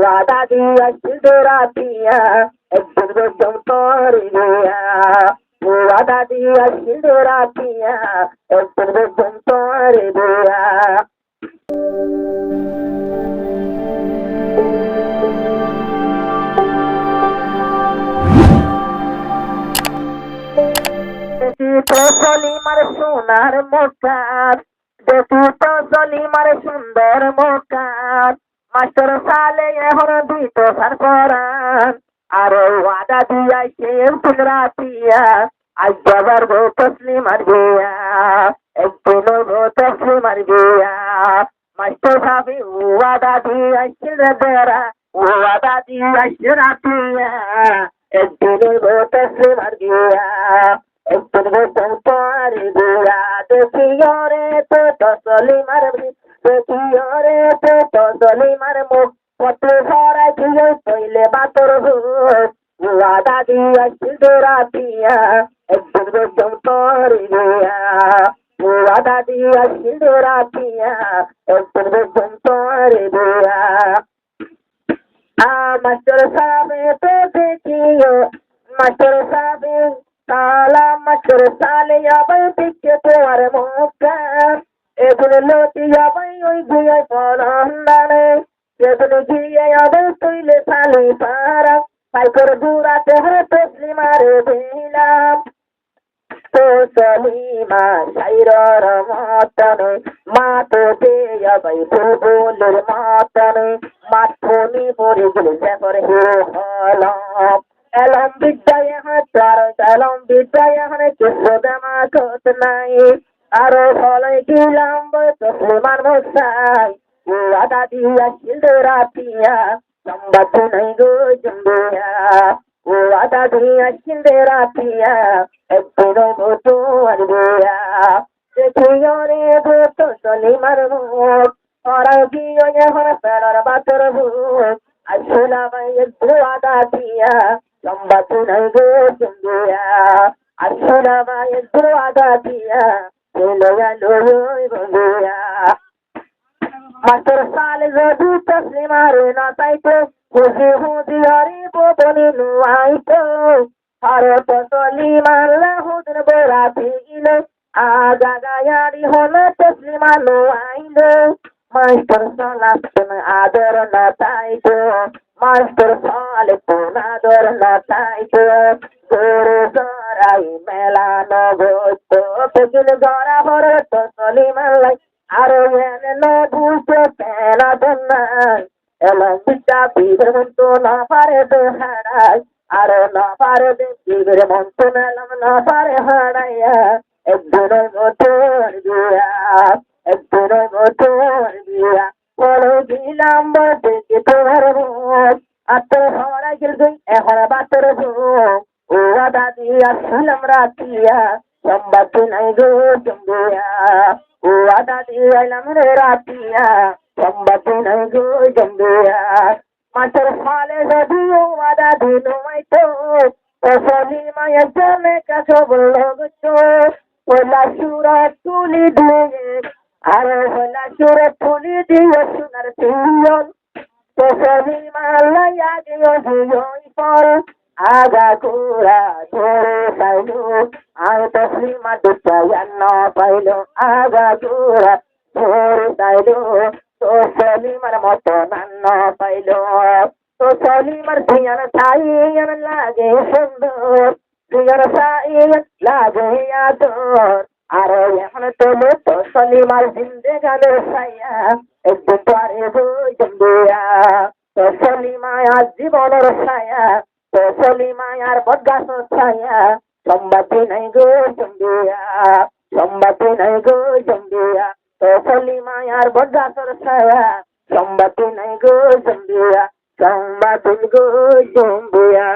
ওয়াদা দিয়েছিল রাতিয়া একদিন বেগম তোর বিয়া ওয়াদা দিয়েছিল রাতিয়া একদিন বেগম তোর বিয়া দেখি তো সলিমার সোনার মুখখান দেখি তো সলিমার সুন্দর মুখখান মাস্টার সালে এখন দিত সার করান আর ওয়াদা দিয়াছে একদিন রাতিয়া আজ বাবার গো তসলিমার বিয়া একদিন গো তসলিমার বিয়া মাস্টার ভাবি ওয়াদা দিয়াছিল বেড়া ওয়াদা দিয়াছে রাতিয়া একদিন গো তসলিমার বিয়া একদিন বেগম তোর বিয়া দেখিও রে তো সলিমার দেখিও রে তো সলিমার মুখ পত্র ভরাই দিয়ে তৈলে বাতর ভূত ওয়াদা দিয়েছিল রাতিয়া একদিন বেগম তোর বিয়া ওয়াদা দিয়েছিল রাতিয়া একদিন বেগম তোর বিয়া মাস্টার সাহেব তো দেখিও মাস্টার সাহেব সালা মাস্টার সালে আবার দেখে তোমার মুখখান এগুলো লতি আবার ওই ঘুরে পড়ান্দানে এগুলো গিয়ে আবার তুইলে সালে পারা পাই করে দূরাতে হরে তসলিমার দিলাম তো সলিমা সাইরর মতনে মা তো দেয়া ভাই ভুবুলের মতনে মাথনি পরে গেলে সেপরে হলাম এলম বিদ্যায় হাতার এলম বিদ্যায় হানে কিছু দেমা কত নাই আরো ফলে গেলাম তসলিমার মশাই ওয়াদা দিয়েছিল রাতিয়া সম্বাদ নাই গো জম্বিয়া ওয়াদা দিয়েছিল রাতিয়া একদিন গো তোর বিয়া দেখিও রে তো সলিমার মুখ ওরা গিয়ে এখন পেড়ার বাতর ভূত আসলা মায়ের ওয়াদা দিয়া সম্বাদ নাই গো জম্বিয়া আসলা মায়ের ওয়াদা দিয়া চলে গেল বন্ধুয়া মাস্টার সালে যদি তসলিমার না পাইতো খুশি হুদি হরি বলি নুয়াইতো আরে তো সলিমার লাহুদের বেড়াতে গেল আগা গায়ারি হলে তসলিমা নুয়াইলো মাস্টার সালাম আদর না তাইতো মাস্টার সালে কোন আদর না তাইতো গরু জরাই মেলানো গো পেকিল গড়া ভরে তো সলিমার লাই আরো এনে না বুঝতে পেলা নাই এলাম বিদ্যা বিবের মন্ত না পারে তো হারাই আরো না পারে বিবের মন্ত এলাম না পারে হারাইয়া একদিন মতন বিয়া একদিন মতন বিয়া বলে দিলাম দেখি তোমার মুখ আত্ম হরা গেল এখন বাতর ভূত ওয়াদা দিয়েছিলাম রাতিয়া সম্বাদ নাই গো জম্বিয়া ওয়াদা দিলাম রে রাতিয়া সম্বাদ নাই গো জম্বিয়া মাস্টার সালে যদি ওয়াদা দিল মাইতো সলিমায়ের জন্য কাছে বলল গো ওলা সুরা তুলি দিয়ে আর ওলা সুরা তুলি দিয়ে সোনার পিয়ন তো সলিমালাই আগে ওই পর আগা কুড়া ধরে পাইলো আর তসলিমা দুটাই না পাইলো আগা কুড়া ধরে পাইলো তো সলিমার মতো না পাইলো তো সলিমার ধিয়ান সাইয়ান লাগে সুন্দর ধিয়ান সাইয়ান লাগে আদর আর এখন তো সলিমার জিন্দেগানে সাইয়া একদিন পারে বই জম্বিয়া তো সলিমা আজ জীবনের সায়া তো সলিমায়ার বদগাছ ছায়া সম্বাদ নাই গো জম্বিয়া সম্বাদ নাই গো জম্বিয়া তো সলিমায়ার বদগাছর ছায়া সম্বাদ নাই গো জম্বিয়া সম্বাদ গো জম্বিয়া